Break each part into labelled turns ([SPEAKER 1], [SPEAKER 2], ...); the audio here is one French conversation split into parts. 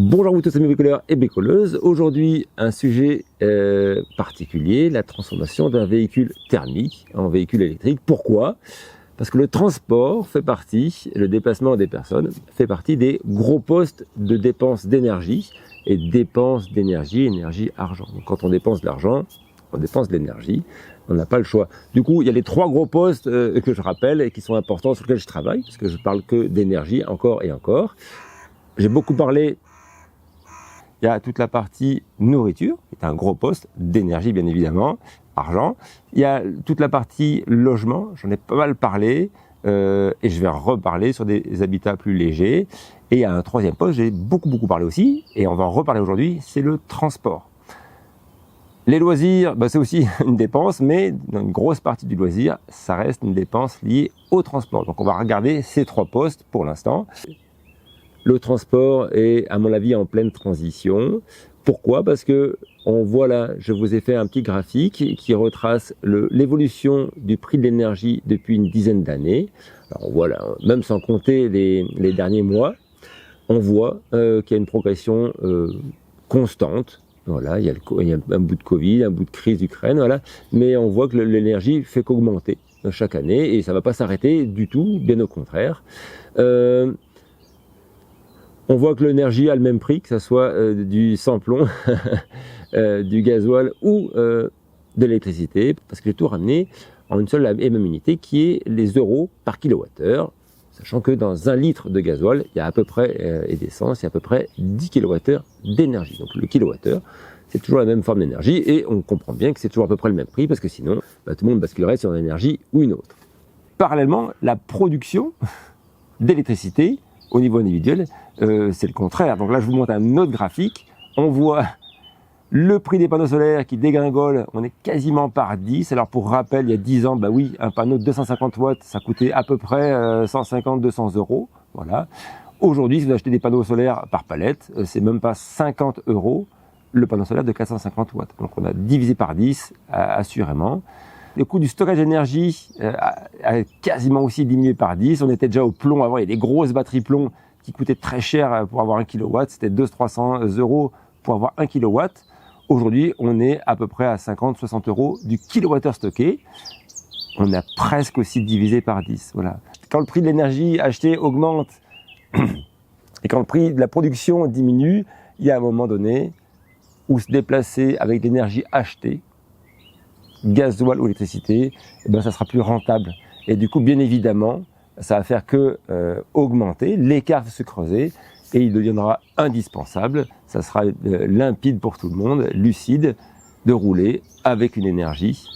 [SPEAKER 1] Bonjour à vous tous amis bricoleurs et bricoleuses. Aujourd'hui, un sujet particulier, la transformation d'un véhicule thermique en véhicule électrique. Pourquoi? Parce que le transport fait partie, le déplacement des personnes fait partie des gros postes de dépenses d'énergie et dépenses d'énergie, énergie-argent. Donc quand on dépense de l'argent, on dépense de l'énergie, on n'a pas le choix. Du coup, il y a les trois gros postes que je rappelle et qui sont importants sur lesquels je travaille, parce que je parle que d'énergie encore et encore. J'ai beaucoup parlé. Il y a toute la partie nourriture, qui est un gros poste d'énergie bien évidemment, argent. Il y a toute la partie logement, j'en ai pas mal parlé, et je vais reparler sur des habitats plus légers. Et il y a un troisième poste, j'ai beaucoup parlé aussi, et on va en reparler aujourd'hui, c'est le transport. Les loisirs, c'est aussi une dépense, mais dans une grosse partie du loisir, ça reste une dépense liée au transport. Donc on va regarder ces trois postes pour l'instant. Le transport est, à mon avis, en pleine transition. Pourquoi? Parce que on voit là, je vous ai fait un petit graphique qui retrace l'évolution du prix de l'énergie depuis une dizaine d'années. Alors voilà, même sans compter les derniers mois, on voit qu'il y a une progression constante. Voilà, il y a un bout de Covid, un bout de crise d'Ukraine, voilà, mais on voit que l'énergie fait qu'augmenter chaque année et ça ne va pas s'arrêter du tout, bien au contraire. On voit que l'énergie a le même prix, que ce soit du sans-plomb, du gasoil ou de l'électricité, parce que j'ai tout ramené en une seule et même unité qui est les euros par kilowattheure, sachant que dans 1 litre de gasoil, il y a à peu près, et d'essence, il y a à peu près 10 kWh d'énergie. Donc le kilowattheure, c'est toujours la même forme d'énergie, et on comprend bien que c'est toujours à peu près le même prix, parce que sinon, tout le monde basculerait sur une énergie ou une autre. Parallèlement, la production d'électricité, au niveau individuel, c'est le contraire. Donc là, je vous montre un autre graphique. On voit le prix des panneaux solaires qui dégringole. On est quasiment par 10. Alors pour rappel, il y a 10 ans, oui, un panneau de 250 watts, ça coûtait à peu près 150-200 euros. Voilà. Aujourd'hui, si vous achetez des panneaux solaires par palette, c'est même pas 50 euros le panneau solaire de 450 watts. Donc on a divisé par 10, assurément. Le coût du stockage d'énergie a quasiment aussi diminué par 10. On était déjà au plomb avant, il y a des grosses batteries plomb qui coûtaient très cher pour avoir 1 kW. C'était 200-300 euros pour avoir 1 kW. Aujourd'hui, on est à peu près à 50-60 euros du kilowattheure stocké. On a presque aussi divisé par 10. Voilà. Quand le prix de l'énergie achetée augmente et quand le prix de la production diminue, il y a un moment donné où se déplacer avec l'énergie achetée, gasoil ou électricité, ça sera plus rentable. Et du coup, bien évidemment, ça va faire que augmenter, l'écart va se creuser et il deviendra indispensable, ça sera limpide pour tout le monde, lucide, de rouler avec une énergie,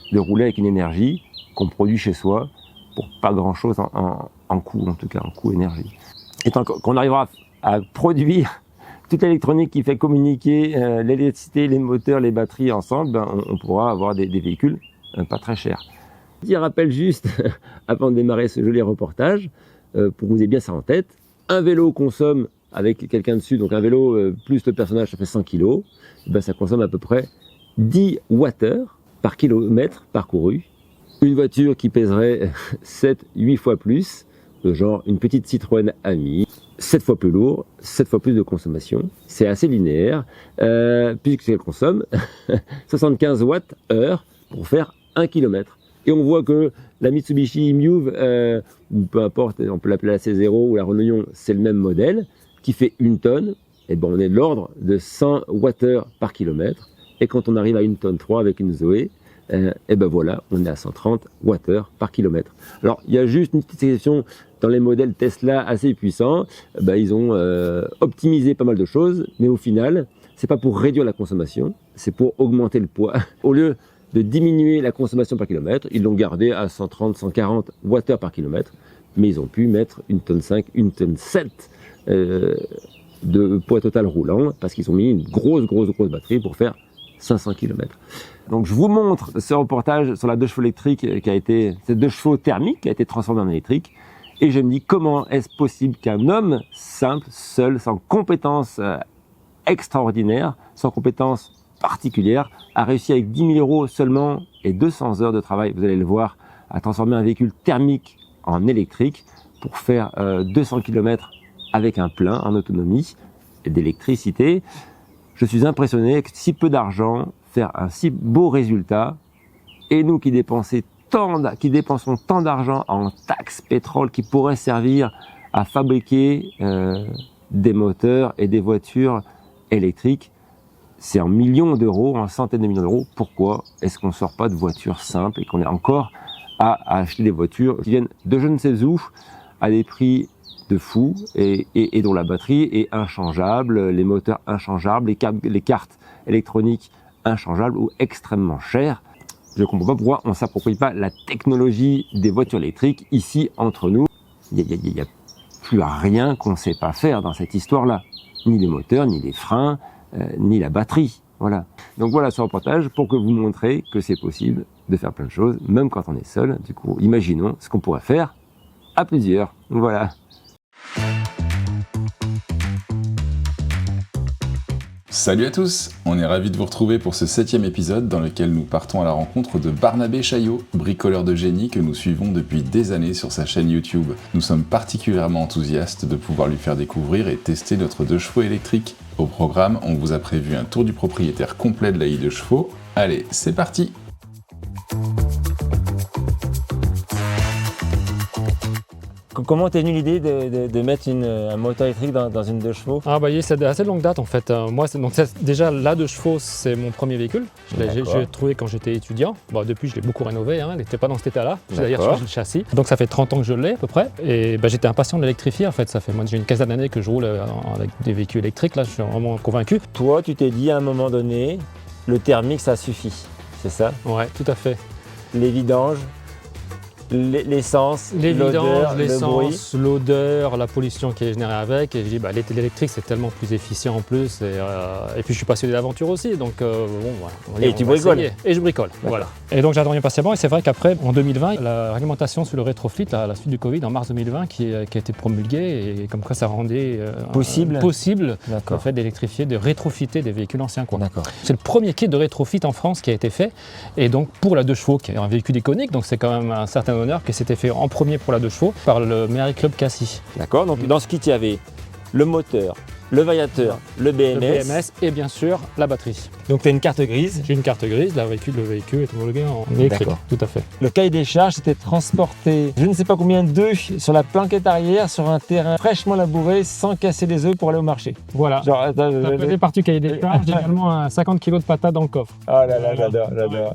[SPEAKER 1] qu'on produit chez soi pour pas grand chose en coût, en tout cas en coût énergie. Et tant qu'on arrivera à produire toute l'électronique qui fait communiquer l'électricité, les moteurs, les batteries ensemble, on pourra avoir des véhicules pas très chers. Petit rappel juste, avant de démarrer ce joli reportage, pour que vous ayez bien ça en tête, un vélo consomme, avec quelqu'un dessus, donc un vélo plus le personnage, ça fait 100 kg, ça consomme à peu près 10 Wh par kilomètre parcouru. Une voiture qui pèserait 7-8 fois plus, genre une petite Citroën Ami, 7 fois plus lourd, 7 fois plus de consommation. C'est assez linéaire, puisqu'elle consomme 75 Wh pour faire 1 km. Et on voit que la Mitsubishi Miuv, ou peu importe, on peut l'appeler la C0 ou la Renault Lion, c'est le même modèle, qui fait 1 tonne, et on est de l'ordre de 100 Wh par kilomètre. Et quand on arrive à 1 tonne 3 avec une Zoé, voilà, on est à 130 Wh par kilomètre. Alors, il y a juste une petite exception dans les modèles Tesla assez puissants. Ils ont optimisé pas mal de choses, mais au final, c'est pas pour réduire la consommation, c'est pour augmenter le poids. Au lieu de diminuer la consommation par kilomètre, ils l'ont gardé à 130-140 Wh par kilomètre, mais ils ont pu mettre 1 tonne 5, 1 tonne 7 de poids total roulant, parce qu'ils ont mis une grosse batterie pour faire 500 km. Donc je vous montre ce reportage sur la 2 chevaux électrique cette 2 chevaux thermique qui a été transformée en électrique, et je me dis comment est-ce possible qu'un homme simple, seul, sans compétences extraordinaires, sans compétences particulière, a réussi avec 10 000 euros seulement et 200 heures de travail, vous allez le voir, à transformer un véhicule thermique en électrique pour faire 200 km avec un plein en autonomie d'électricité. Je suis impressionné avec si peu d'argent, faire un si beau résultat, et nous qui dépensons tant d'argent en taxes pétrole qui pourraient servir à fabriquer des moteurs et des voitures électriques, c'est en millions d'euros, en centaines de millions d'euros. Pourquoi est-ce qu'on ne sort pas de voitures simples et qu'on est encore à acheter des voitures qui viennent de je ne sais où à des prix de fou et dont la batterie est inchangeable, les moteurs inchangeables, les cartes électroniques inchangeables ou extrêmement chères. Je ne comprends pas pourquoi on ne s'approprie pas la technologie des voitures électriques ici entre nous. Il n'y a plus rien qu'on ne sait pas faire dans cette histoire-là. Ni les moteurs, ni les freins, ni la batterie. Voilà. Donc voilà ce reportage pour que vous montrez que c'est possible de faire plein de choses, même quand on est seul. Du coup, imaginons ce qu'on pourrait faire à plusieurs. Voilà.
[SPEAKER 2] Salut à tous, on est ravis de vous retrouver pour ce 7e épisode dans lequel nous partons à la rencontre de Barnabé Chaillot, bricoleur de génie que nous suivons depuis des années sur sa chaîne YouTube. Nous sommes particulièrement enthousiastes de pouvoir lui faire découvrir et tester notre 2 chevaux électrique. Au programme, on vous a prévu un tour du propriétaire complet de la I2 chevaux. Allez, c'est parti!
[SPEAKER 1] Comment t'es venue l'idée de mettre un moteur électrique dans une 2 chevaux?
[SPEAKER 3] C'est d'assez longue date en fait. Déjà la 2 chevaux, c'est mon premier véhicule. Je l'ai trouvé quand j'étais étudiant. Depuis, je l'ai beaucoup rénové. Il n'était pas dans cet état-là. J'ai d'ailleurs changé le châssis. Donc ça fait 30 ans que je l'ai à peu près. Et j'étais impatient de l'électrifier en fait. J'ai une quinzaine d'années que je roule avec des véhicules électriques. Là, je suis vraiment convaincu.
[SPEAKER 1] Toi, tu t'es dit à un moment donné, le thermique, ça suffit. C'est ça?
[SPEAKER 3] Ouais, tout à fait.
[SPEAKER 1] Les vidanges, l'essence,
[SPEAKER 3] l'odeur, la pollution qui est générée avec. Et je dis, l'électrique, c'est tellement plus efficient en plus. Et puis, je suis passionné d'aventure aussi. Donc,
[SPEAKER 1] Et tu bricoles.
[SPEAKER 3] Et je bricole, voilà. Et donc, j'attends patiemment. Et c'est vrai qu'après, en 2020, la réglementation sur le rétrofit, à la suite du Covid, en mars 2020, qui a été promulguée, et comme quoi ça rendait possible le fait d'électrifier, de rétrofiter des véhicules anciens. C'est le premier kit de rétrofit en France qui a été fait. Et donc, pour la 2 chevaux, qui est un véhicule iconique, donc c'est quand même un certain honneur que c'était fait en premier pour la 2 chevaux par le Méhari Club Cassis.
[SPEAKER 1] D'accord, donc dans ce kit, il y avait le moteur, le variateur, le BMS
[SPEAKER 3] et bien sûr la batterie.
[SPEAKER 1] Donc tu as une carte grise.
[SPEAKER 3] J'ai une carte grise, le véhicule est homologué en électrique. Tout à fait.
[SPEAKER 1] Le cahier des charges était transporté, je ne sais pas combien d'œufs sur la planquette arrière sur un terrain fraîchement labouré sans casser les œufs pour aller au marché.
[SPEAKER 3] Voilà. Ça faisait partie du cahier des charges. J'ai également 50 kg de patates dans le coffre.
[SPEAKER 1] Oh là là, j'adore.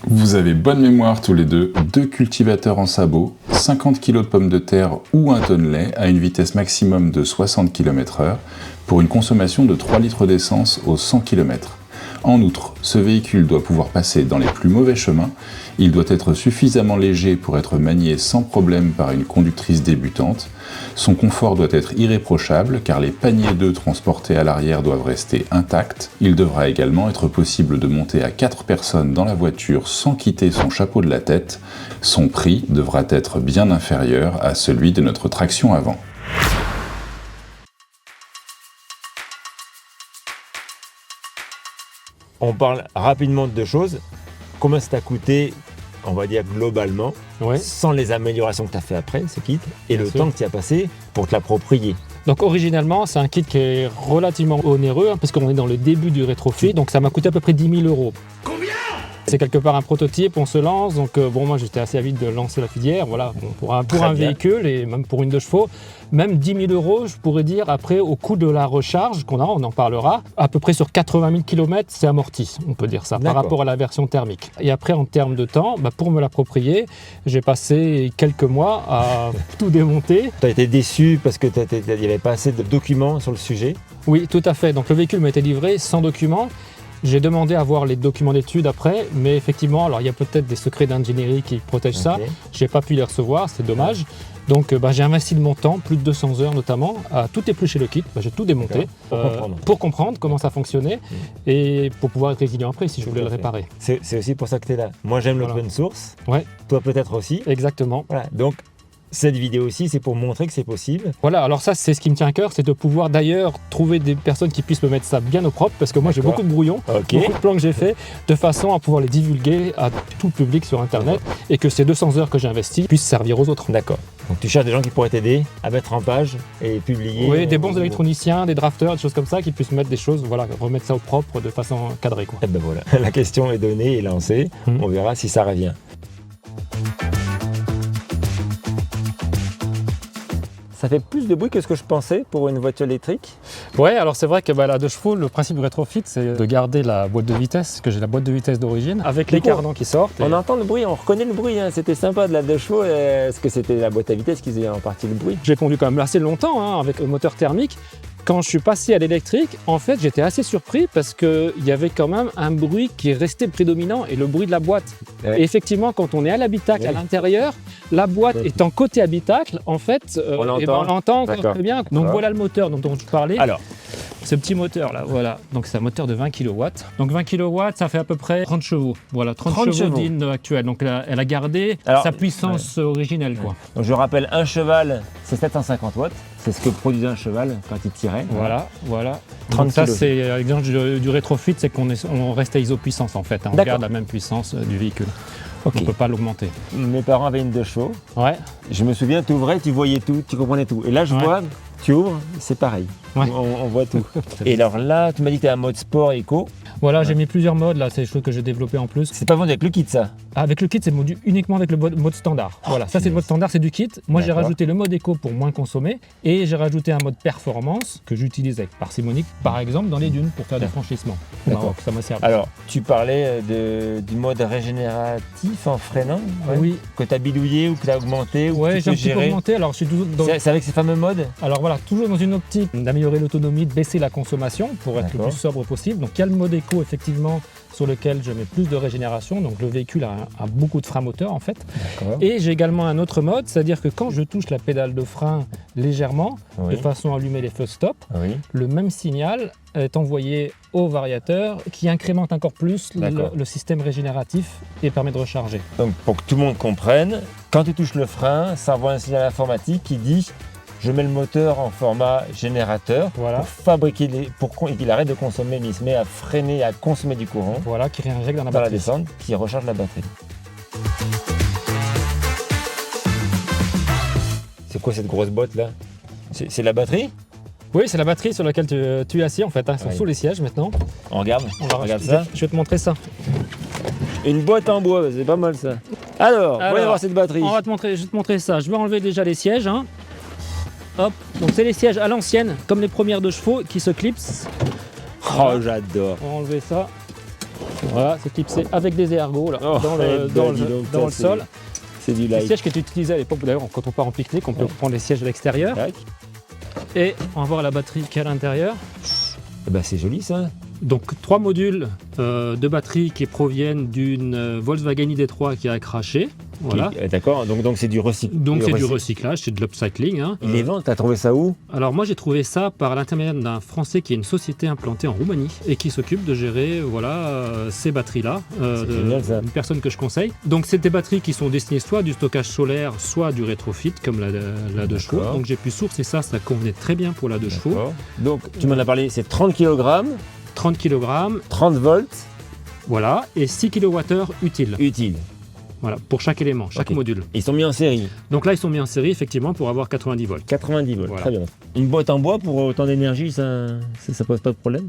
[SPEAKER 2] Vous avez bonne mémoire tous les deux, 2 cultivateurs en sabot, 50 kg de pommes de terre ou un tonnelet à une vitesse maximum de 60 km/h pour une consommation de 3 litres d'essence aux 100 km. En outre, ce véhicule doit pouvoir passer dans les plus mauvais chemins, il doit être suffisamment léger pour être manié sans problème par une conductrice débutante, son confort doit être irréprochable car les paniers d'œufs transportés à l'arrière doivent rester intacts, il devra également être possible de monter à 4 personnes dans la voiture sans quitter son chapeau de la tête, son prix devra être bien inférieur à celui de notre traction avant.
[SPEAKER 1] On parle rapidement de 2 choses. Combien ça t'a coûté, on va dire globalement, sans les améliorations que tu as fait après, ce kit, et le temps que tu as passé pour te l'approprier?
[SPEAKER 3] Donc originellement, c'est un kit qui est relativement onéreux, parce qu'on est dans le début du rétrofit, donc ça m'a coûté à peu près 10 000 €. C'est quelque part un prototype, on se lance, donc moi j'étais assez avide de lancer la filière, voilà, pour un véhicule et même pour une 2 chevaux, même 10 000 €, je pourrais dire, après au coût de la recharge qu'on a, on en parlera, à peu près sur 80 000 km, c'est amorti, on peut dire ça, par rapport à la version thermique. Et après en termes de temps, pour me l'approprier, j'ai passé quelques mois à tout démonter.
[SPEAKER 1] Tu as été déçu parce qu'il n'y avait pas assez de documents sur le sujet?
[SPEAKER 3] Oui, tout à fait, donc le véhicule m'a été livré sans documents. J'ai demandé à voir les documents d'études après, mais effectivement, alors il y a peut-être des secrets d'ingénierie qui protègent ça. Je n'ai pas pu les recevoir, c'est dommage. Donc j'ai investi de mon temps, plus de 200 heures notamment, à tout éplucher le kit. J'ai tout démonté pour comprendre comment ça fonctionnait et pour pouvoir être résilient après si je voulais le réparer.
[SPEAKER 1] C'est aussi pour ça que tu es là. Moi j'aime l'open source, toi peut-être aussi.
[SPEAKER 3] Exactement.
[SPEAKER 1] Voilà. Donc cette vidéo aussi, c'est pour montrer que c'est possible.
[SPEAKER 3] Voilà, alors ça, c'est ce qui me tient à cœur, c'est de pouvoir d'ailleurs trouver des personnes qui puissent me mettre ça bien au propre, parce que moi j'ai beaucoup de brouillons,
[SPEAKER 1] Ok.
[SPEAKER 3] beaucoup de plans que j'ai faits, de façon à pouvoir les divulguer à tout le public sur Internet, et que ces 200 heures que j'ai investies puissent servir aux autres.
[SPEAKER 1] D'accord. Donc tu cherches des gens qui pourraient t'aider à mettre en page et publier.
[SPEAKER 3] Oui, des bons électroniciens, des drafteurs, des choses comme ça, qui puissent mettre des choses, voilà, remettre ça au propre de façon cadrée, quoi.
[SPEAKER 1] Et ben voilà, la question est donnée et lancée. On verra si ça revient. Ça fait plus de bruit que ce que je pensais pour une voiture électrique.
[SPEAKER 3] Ouais, alors c'est vrai que la 2 chevaux, le principe du rétrofit, c'est de garder la boîte de vitesse, que j'ai la boîte de vitesse d'origine, avec les cardans qui sortent.
[SPEAKER 1] On entend le bruit, on reconnaît le bruit. Hein. C'était sympa de la 2 chevaux. Est-ce que c'était la boîte à vitesse qui faisait en partie le bruit?
[SPEAKER 3] J'ai conduit quand même assez longtemps avec le moteur thermique. Quand je suis passé à l'électrique, en fait, j'étais assez surpris parce qu'il y avait quand même un bruit qui restait prédominant et le bruit de la boîte.
[SPEAKER 1] Ouais.
[SPEAKER 3] Et effectivement, quand on est à l'habitacle,
[SPEAKER 1] Ouais.
[SPEAKER 3] à l'intérieur, la boîte étant côté habitacle, en fait,
[SPEAKER 1] On l'entend.
[SPEAKER 3] on l'entend
[SPEAKER 1] D'accord.
[SPEAKER 3] très bien. Donc voilà le moteur dont je parlais.
[SPEAKER 1] Alors,
[SPEAKER 3] Ce petit moteur là, voilà. Donc c'est un moteur de 20 kW. Donc 20 kW, ça fait à peu près 30 chevaux. Voilà, 30 chevaux d'In actuelle. Donc elle a gardé sa puissance originelle, quoi.
[SPEAKER 1] donc je rappelle, un cheval, c'est 750 watts. C'est ce que produisait un cheval quand il tirait.
[SPEAKER 3] Voilà.
[SPEAKER 1] 30
[SPEAKER 3] Donc ça,
[SPEAKER 1] kilos.
[SPEAKER 3] c'est l'exemple du rétrofit, c'est qu'on reste à isopuissance en fait. On
[SPEAKER 1] D'accord.
[SPEAKER 3] garde la même puissance du véhicule.
[SPEAKER 1] Ok.
[SPEAKER 3] On ne peut pas l'augmenter.
[SPEAKER 1] Mes parents avaient une 2 chevaux.
[SPEAKER 3] Ouais.
[SPEAKER 1] Je me souviens, tu ouvrais, tu voyais tout, tu comprenais tout. Et là, je
[SPEAKER 3] Ouais.
[SPEAKER 1] vois, tu ouvres, c'est pareil.
[SPEAKER 3] Ouais.
[SPEAKER 1] On voit tout. Et alors là, tu m'as dit que tu es un mode sport éco.
[SPEAKER 3] Voilà, j'ai mis plusieurs modes là, c'est des choses que j'ai développées en plus.
[SPEAKER 1] C'est pas vendu avec le kit, ça.
[SPEAKER 3] Avec le kit, c'est uniquement avec le mode standard. Voilà, ça c'est le mode standard, c'est du kit. Moi j'ai
[SPEAKER 1] D'accord.
[SPEAKER 3] rajouté le mode éco pour moins consommer et j'ai rajouté un mode performance que j'utilise avec parcimonie, par exemple dans les dunes pour faire des franchissements. Au
[SPEAKER 1] D'accord.
[SPEAKER 3] Maroc, ça m'a servi.
[SPEAKER 1] Alors, tu parlais du mode régénératif en freinant,
[SPEAKER 3] Oui,
[SPEAKER 1] que tu as bidouillé ou que tu as augmenté ou
[SPEAKER 3] ouais,
[SPEAKER 1] que
[SPEAKER 3] j'ai un
[SPEAKER 1] tu
[SPEAKER 3] petit peu
[SPEAKER 1] géré.
[SPEAKER 3] augmenté. Alors je suis toujours dans...
[SPEAKER 1] C'est avec ces fameux modes.
[SPEAKER 3] Alors voilà, toujours dans une optique d'améliorer l'autonomie, de baisser la consommation pour être le
[SPEAKER 1] D'accord.
[SPEAKER 3] plus sobre possible. Donc il y a le mode éco effectivement sur lequel je mets plus de régénération. Donc le véhicule a beaucoup de frein moteur en fait.
[SPEAKER 1] D'accord.
[SPEAKER 3] Et j'ai également un autre mode, c'est-à-dire que quand je touche la pédale de frein légèrement,
[SPEAKER 1] Oui.
[SPEAKER 3] de façon à allumer les feux stop,
[SPEAKER 1] Oui.
[SPEAKER 3] le même signal est envoyé au variateur qui incrémente encore plus
[SPEAKER 1] D'accord.
[SPEAKER 3] le système régénératif et permet de recharger.
[SPEAKER 1] Donc, pour que tout le monde comprenne, quand tu touches le frein, ça envoie un signal informatique qui dit je mets le moteur en format générateur
[SPEAKER 3] Voilà.
[SPEAKER 1] pour fabriquer pour qu'il arrête de consommer, mais il se met à freiner, à consommer du courant
[SPEAKER 3] Voilà, qui réinjecte dans la
[SPEAKER 1] dans la
[SPEAKER 3] batterie.
[SPEAKER 1] descente, qui recharge la batterie. C'est quoi cette grosse botte là? C'est la batterie?
[SPEAKER 3] Oui, c'est la batterie sur laquelle tu es assis en fait,
[SPEAKER 1] Oui.
[SPEAKER 3] sous les sièges maintenant.
[SPEAKER 1] On regarde, regarde ça.
[SPEAKER 3] Je vais te montrer ça.
[SPEAKER 1] Une boîte en bois, c'est pas mal ça. Alors, voyons voir cette batterie.
[SPEAKER 3] Je vais te montrer ça. Je vais enlever déjà les sièges. Hein. Hop, donc c'est les sièges à l'ancienne, comme les premières 2 chevaux qui se clipsent.
[SPEAKER 1] Oh, j'adore.
[SPEAKER 3] On va enlever ça. Voilà, c'est clipsé avec des ergots là,
[SPEAKER 1] Oh,
[SPEAKER 3] dans
[SPEAKER 1] dis donc,
[SPEAKER 3] dans le
[SPEAKER 1] ça,
[SPEAKER 3] sol.
[SPEAKER 1] C'est du
[SPEAKER 3] Les
[SPEAKER 1] live.
[SPEAKER 3] sièges qui étaient utilisés à l'époque, d'ailleurs, quand on part en pique-nique, on peut prendre les sièges à l'extérieur.
[SPEAKER 1] Tac.
[SPEAKER 3] Et on va voir la batterie qui est à l'intérieur.
[SPEAKER 1] Eh ben, c'est joli ça.
[SPEAKER 3] Donc 3 modules de batterie qui proviennent d'une Volkswagen ID3 qui a craché. Voilà.
[SPEAKER 1] D'accord, donc c'est du recyclage.
[SPEAKER 3] Donc c'est du recyclage, c'est de l'upcycling. Hein.
[SPEAKER 1] Il les vend, t'as trouvé ça où?
[SPEAKER 3] Alors moi j'ai trouvé ça par l'intermédiaire d'un Français qui est une société implantée en Roumanie et qui s'occupe de gérer ces batteries-là.
[SPEAKER 1] C'est génial, ça.
[SPEAKER 3] Une personne que je conseille. Donc c'est des batteries qui sont destinées soit du stockage solaire, soit du rétrofit comme la 2 chevaux.
[SPEAKER 1] D'accord.
[SPEAKER 3] Donc j'ai pu sourcer ça convenait très bien pour la 2 chevaux.
[SPEAKER 1] D'accord. Donc tu m'en as parlé, c'est 30 kg,
[SPEAKER 3] 30 kg,
[SPEAKER 1] 30 volts,
[SPEAKER 3] voilà, et 6 kWh utiles.
[SPEAKER 1] utile.
[SPEAKER 3] Voilà, pour chaque élément, chaque
[SPEAKER 1] Ok.
[SPEAKER 3] module.
[SPEAKER 1] Ils sont mis en série,
[SPEAKER 3] Donc là ils sont mis en série effectivement pour avoir 90 volts.
[SPEAKER 1] 90 volts,
[SPEAKER 3] Voilà.
[SPEAKER 1] très bien. Une boîte en bois pour autant d'énergie, ça pose pas de problème?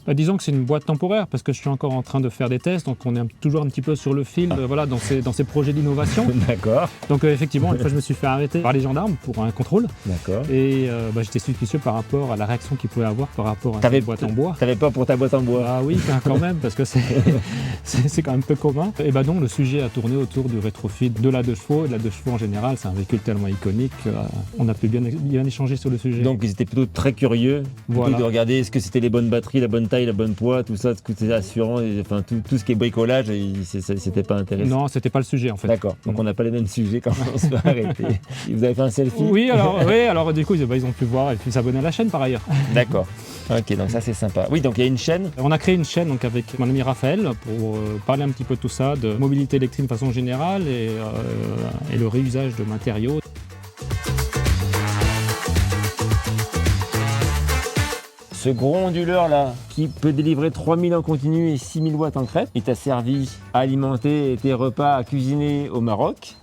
[SPEAKER 3] Bah, disons que c'est une boîte temporaire parce que je suis encore en train de faire des tests, donc on est toujours un petit peu sur le fil voilà, dans ces projets d'innovation.
[SPEAKER 1] D'accord,
[SPEAKER 3] Donc effectivement, une fois je me suis fait arrêter par les gendarmes pour un contrôle
[SPEAKER 1] d'accord.
[SPEAKER 3] et j'étais suspicieux par rapport à la réaction qu'il pouvait avoir par rapport à
[SPEAKER 1] T'avais-
[SPEAKER 3] cette boîte en bois.
[SPEAKER 1] T'avais pas pour ta boîte en bois?
[SPEAKER 3] Ah oui, quand même, parce que c'est quand même peu commun. Et bah donc le sujet a tourné autour du rétrofit de la 2 chevaux. Et la 2 chevaux en général, c'est un véhicule tellement iconique qu'on a pu bien échanger sur le sujet.
[SPEAKER 1] Donc ils étaient plutôt très curieux, plutôt
[SPEAKER 3] Voilà.
[SPEAKER 1] de regarder est-ce que c'était les bonnes batteries, la bonne taille, la bonne poids, tout ça, ce que c'était assurant, enfin tout ce qui est bricolage, c'était pas intéressant.
[SPEAKER 3] Non, c'était pas le sujet en fait.
[SPEAKER 1] D'accord, donc on n'a pas les mêmes sujets quand on se fait arrêter. Vous avez fait un selfie?
[SPEAKER 3] Oui, alors du coup, ils ont pu voir et puis s'abonner à la chaîne par ailleurs.
[SPEAKER 1] D'accord. Ok, donc ça c'est sympa. Oui, donc il y a une chaîne.
[SPEAKER 3] On a créé une chaîne donc, avec mon ami Raphaël pour parler un petit peu de tout ça, de mobilité électrique de façon générale et le réusage de matériaux.
[SPEAKER 1] Ce gros onduleur là, qui peut délivrer 3000 en continu et 6000 watts en crête, il t'a servi à alimenter tes repas, à cuisiner au Maroc.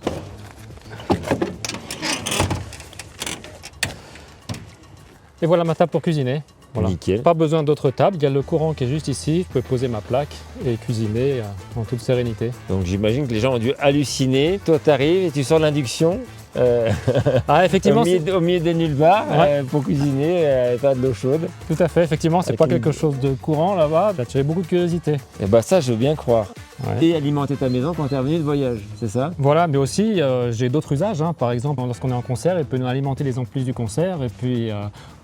[SPEAKER 3] Et voilà ma table pour cuisiner. Voilà.
[SPEAKER 1] Nickel.
[SPEAKER 3] Pas besoin d'autre table, il y a le courant qui est juste ici, je peux poser ma plaque et cuisiner en toute sérénité.
[SPEAKER 1] Donc j'imagine que les gens ont dû halluciner. Toi t'arrives et tu sors l'induction
[SPEAKER 3] Ah effectivement,
[SPEAKER 1] au milieu de nulle part
[SPEAKER 3] Ouais.
[SPEAKER 1] pour cuisiner et faire de l'eau chaude.
[SPEAKER 3] tout à fait, effectivement, c'est
[SPEAKER 1] Avec
[SPEAKER 3] pas
[SPEAKER 1] une-
[SPEAKER 3] quelque chose de courant là-bas, ça a attiré beaucoup de curiosité.
[SPEAKER 1] Et bah ça je veux bien croire.
[SPEAKER 3] Ouais.
[SPEAKER 1] Et alimenter ta maison quand t'es revenu de voyage, c'est ça?
[SPEAKER 3] Voilà, mais aussi j'ai d'autres usages, hein. Par exemple lorsqu'on est en concert, il peut nous alimenter les amplis du concert et puis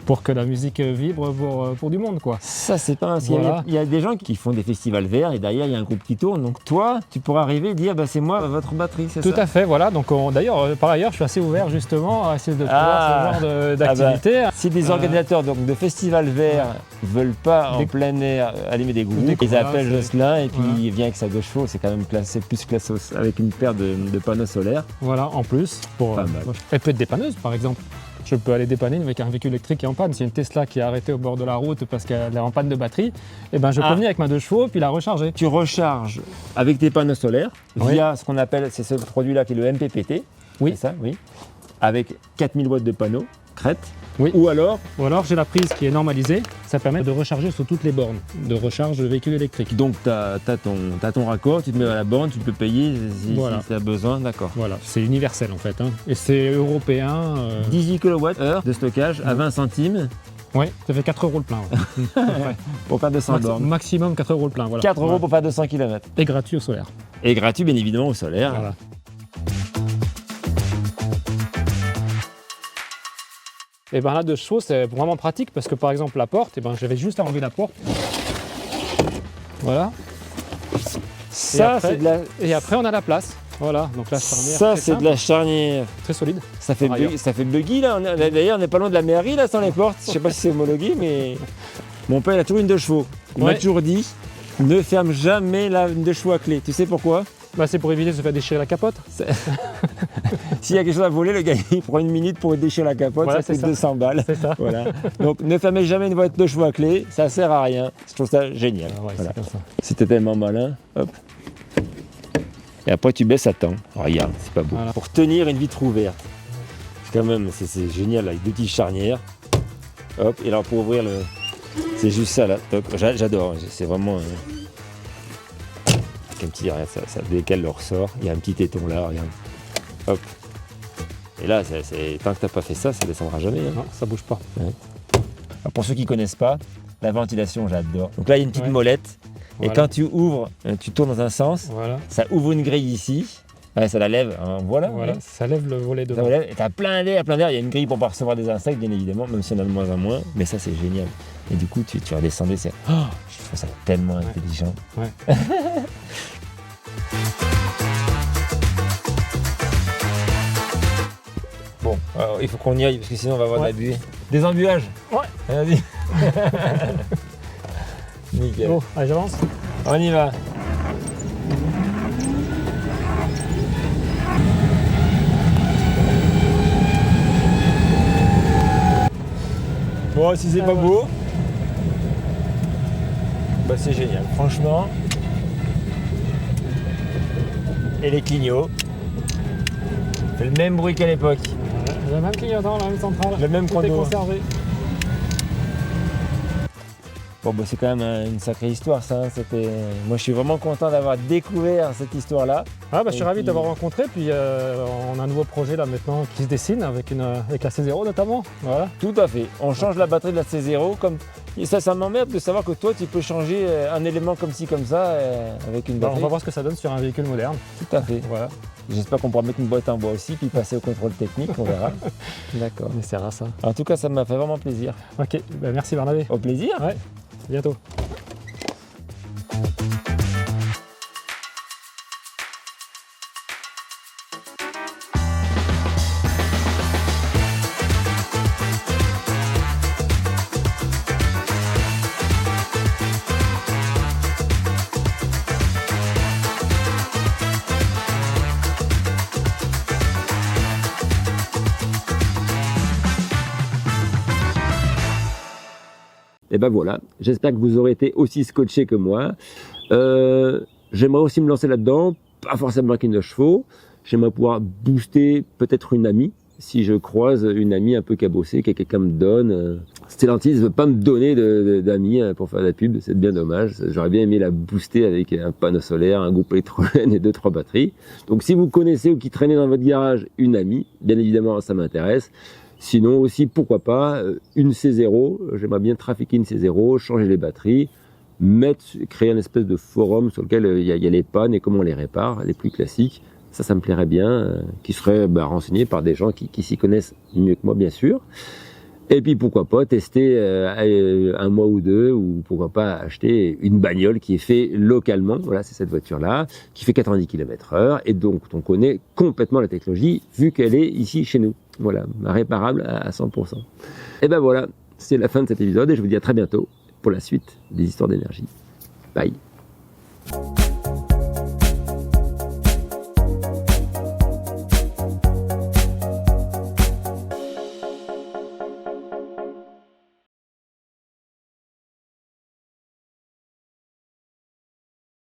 [SPEAKER 3] pour que la musique vibre pour du monde quoi.
[SPEAKER 1] Ça c'est pas un...
[SPEAKER 3] Voilà.
[SPEAKER 1] Il y a des gens qui font des festivals verts et derrière il y a un groupe qui tourne. Donc toi, tu pourras arriver et dire bah c'est moi votre batterie, c'est ça?
[SPEAKER 3] Tout à fait, voilà. Donc d'ailleurs, par ailleurs, je suis assez ouvert justement à essayer de
[SPEAKER 1] Ah.
[SPEAKER 3] trouver ce genre d'activité.
[SPEAKER 1] Si des organisateurs donc, de festivals verts veulent pas en
[SPEAKER 3] Des-
[SPEAKER 1] plein air allumer des groupes,
[SPEAKER 3] Des-
[SPEAKER 1] ils
[SPEAKER 3] voilà,
[SPEAKER 1] appellent
[SPEAKER 3] c'est-
[SPEAKER 1] Jocelyn et puis
[SPEAKER 3] voilà.
[SPEAKER 1] il vient avec sa deux chevaux, c'est quand même classé, plus classé avec une paire de panneaux solaires.
[SPEAKER 3] Voilà, en plus. Pour,
[SPEAKER 1] Pas mal.
[SPEAKER 3] elle peut être dépanneuse, par exemple. Je peux aller dépanner avec un véhicule électrique qui est en panne. Si une Tesla qui est arrêtée au bord de la route parce qu'elle est en panne de batterie, eh ben, je peux
[SPEAKER 1] Ah.
[SPEAKER 3] venir avec ma deux chevaux puis la recharger.
[SPEAKER 1] Tu recharges avec tes panneaux solaires
[SPEAKER 3] Oui.
[SPEAKER 1] via ce qu'on appelle, c'est ce produit-là qui est le MPPT.
[SPEAKER 3] Oui.
[SPEAKER 1] C'est ça, oui. Avec 4000 watts de panneaux, crête.
[SPEAKER 3] Oui.
[SPEAKER 1] Ou alors,
[SPEAKER 3] Ou alors j'ai la prise qui est normalisée. Ça permet de recharger sur toutes les bornes de recharge de véhicule électrique.
[SPEAKER 1] donc tu as ton raccord, tu te mets à la borne, tu peux payer si
[SPEAKER 3] Voilà.
[SPEAKER 1] tu as besoin, d'accord.
[SPEAKER 3] Voilà, c'est universel en fait. Hein. Et c'est européen.
[SPEAKER 1] 18 kWh de stockage à 20 centimes
[SPEAKER 3] Oui, ça fait 4 € le plein. Ouais.
[SPEAKER 1] pour faire 200 bornes.
[SPEAKER 3] Maximum 4 € le plein. Voilà.
[SPEAKER 1] 4 euros
[SPEAKER 3] Voilà.
[SPEAKER 1] pour faire 200 km.
[SPEAKER 3] Et gratuit au solaire.
[SPEAKER 1] Et gratuit bien évidemment au solaire.
[SPEAKER 3] Voilà. Et bien là, de chevaux, c'est vraiment pratique parce que par exemple, la porte, et ben, j'avais juste à enlever la porte. Voilà.
[SPEAKER 1] Ça,
[SPEAKER 3] après-
[SPEAKER 1] c'est de la...
[SPEAKER 3] Et après, on a la place. Voilà. Donc la charnière.
[SPEAKER 1] Ça,
[SPEAKER 3] très
[SPEAKER 1] c'est de
[SPEAKER 3] simple,
[SPEAKER 1] la charnière.
[SPEAKER 3] très solide.
[SPEAKER 1] Ça fait,
[SPEAKER 3] Par ailleurs.
[SPEAKER 1] ça fait buggy là. D'ailleurs, on n'est pas loin de la mairie là sans les portes. Je sais pas si c'est homologué, mais mon père il a toujours une deux chevaux. Il m'a
[SPEAKER 3] Ouais.
[SPEAKER 1] toujours dit ne ferme jamais une deux chevaux à clé. Tu sais pourquoi?
[SPEAKER 3] Bah, c'est pour éviter de se faire déchirer la capote.
[SPEAKER 1] S'il y a quelque chose à voler, le gars il prend une minute pour déchirer la capote,
[SPEAKER 3] Voilà,
[SPEAKER 1] ça fait
[SPEAKER 3] c'est ça.
[SPEAKER 1] 200 balles.
[SPEAKER 3] C'est ça.
[SPEAKER 1] Voilà. Donc ne fermez jamais une voiture de chevaux à clé, ça sert à rien. Je trouve ça génial.
[SPEAKER 3] Ah ouais,
[SPEAKER 1] Voilà.
[SPEAKER 3] c'est comme ça.
[SPEAKER 1] C'était tellement malin. Hop. Et après tu baisses à temps. Regarde, c'est pas beau.
[SPEAKER 3] Voilà.
[SPEAKER 1] Pour tenir une vitre ouverte. C'est quand même, c'est génial avec deux petites charnières. Hop. Et alors pour ouvrir le, c'est juste ça là. Top. J'adore. C'est vraiment. Un petit derrière, ça décale le ressort. Il y a un petit téton là, regarde. Hop. Et là, tant que t'as pas fait ça, ça descendra jamais. Hein.
[SPEAKER 3] Non, ça bouge pas.
[SPEAKER 1] Alors, pour ceux qui connaissent pas, la ventilation, j'adore. Donc là, il y a une petite
[SPEAKER 3] Ouais.
[SPEAKER 1] molette.
[SPEAKER 3] Voilà.
[SPEAKER 1] Et quand tu ouvres, tu tournes dans un sens,
[SPEAKER 3] Voilà.
[SPEAKER 1] ça ouvre une grille ici. Ouais, ça la lève. Hein, voilà.
[SPEAKER 3] Voilà.
[SPEAKER 1] Ouais.
[SPEAKER 3] Ça lève le volet
[SPEAKER 1] Ça
[SPEAKER 3] devant.
[SPEAKER 1] la lève. Et t'as plein d'air, plein d'air. Il y a une grille pour pas recevoir des insectes, bien évidemment, même si on a de moins en moins. Mais ça, c'est génial. Et du coup, tu redescendais, c'est. Oh, je trouve ça tellement intelligent.
[SPEAKER 3] Ouais.
[SPEAKER 1] Bon, alors, il faut qu'on y aille parce que sinon on va avoir
[SPEAKER 3] Ouais.
[SPEAKER 1] de la buée. Des embuages.
[SPEAKER 3] Ouais.
[SPEAKER 1] Vas-y. Nickel.
[SPEAKER 3] Bon, allez, j'avance.
[SPEAKER 1] On y va. Bon, si c'est pas beau, bah c'est génial. Franchement. Et les clignots. Fait le même bruit qu'à l'époque.
[SPEAKER 3] Le même clignotant, la même centrale.
[SPEAKER 1] Le même
[SPEAKER 3] Tout est
[SPEAKER 1] conduit.
[SPEAKER 3] conservé.
[SPEAKER 1] Bon, bah, c'est quand même une sacrée histoire, ça. Hein. Moi, je suis vraiment content d'avoir découvert cette histoire-là.
[SPEAKER 3] Ah, bah, je suis
[SPEAKER 1] Et
[SPEAKER 3] ravi
[SPEAKER 1] puis-
[SPEAKER 3] de t'avoir rencontré. Puis on a un nouveau projet là maintenant qui se dessine avec la C0 notamment. Voilà.
[SPEAKER 1] Tout à fait. On change la batterie de la C0. Et ça m'emmerde de savoir que toi, tu peux changer un élément comme ci, comme ça, avec une
[SPEAKER 3] Bah, on
[SPEAKER 1] batterie.
[SPEAKER 3] va voir ce que ça donne sur un véhicule moderne.
[SPEAKER 1] Tout à fait.
[SPEAKER 3] Voilà.
[SPEAKER 1] J'espère qu'on pourra mettre une boîte en bois aussi, puis passer au contrôle technique, on verra. D'accord.
[SPEAKER 3] On essaiera ça.
[SPEAKER 1] En tout cas, ça m'a fait vraiment plaisir.
[SPEAKER 3] Ok, bah, merci Bernabé.
[SPEAKER 1] Au plaisir.
[SPEAKER 3] Ouais, à bientôt.
[SPEAKER 1] Et ben voilà, j'espère que vous aurez été aussi scotché que moi. J'aimerais aussi me lancer là-dedans, pas forcément avec une 9 chevaux. J'aimerais pouvoir booster peut-être une amie, si je croise une amie un peu cabossée, que quelqu'un me donne. Stellantis ne veut pas me donner d'amis pour faire de la pub, c'est bien dommage. J'aurais bien aimé la booster avec un panneau solaire, un groupe électrogène et 2-3 batteries. Donc si vous connaissez ou qui traînez dans votre garage une amie, bien évidemment ça m'intéresse. Sinon aussi, pourquoi pas, une C0, j'aimerais bien trafiquer une C0, changer les batteries, créer un espèce de forum sur lequel il y a les pannes et comment on les répare, les plus classiques. Ça me plairait bien, qui serait renseigné par des gens qui s'y connaissent mieux que moi, bien sûr. Et puis pourquoi pas tester un mois ou deux, ou pourquoi pas acheter une bagnole qui est faite localement, voilà, c'est cette voiture-là, qui fait 90 km/h, et donc on connaît complètement la technologie, vu qu'elle est ici chez nous. Voilà, réparable à 100%. Et ben voilà, c'est la fin de cet épisode, et je vous dis à très bientôt pour la suite des histoires d'énergie. Bye.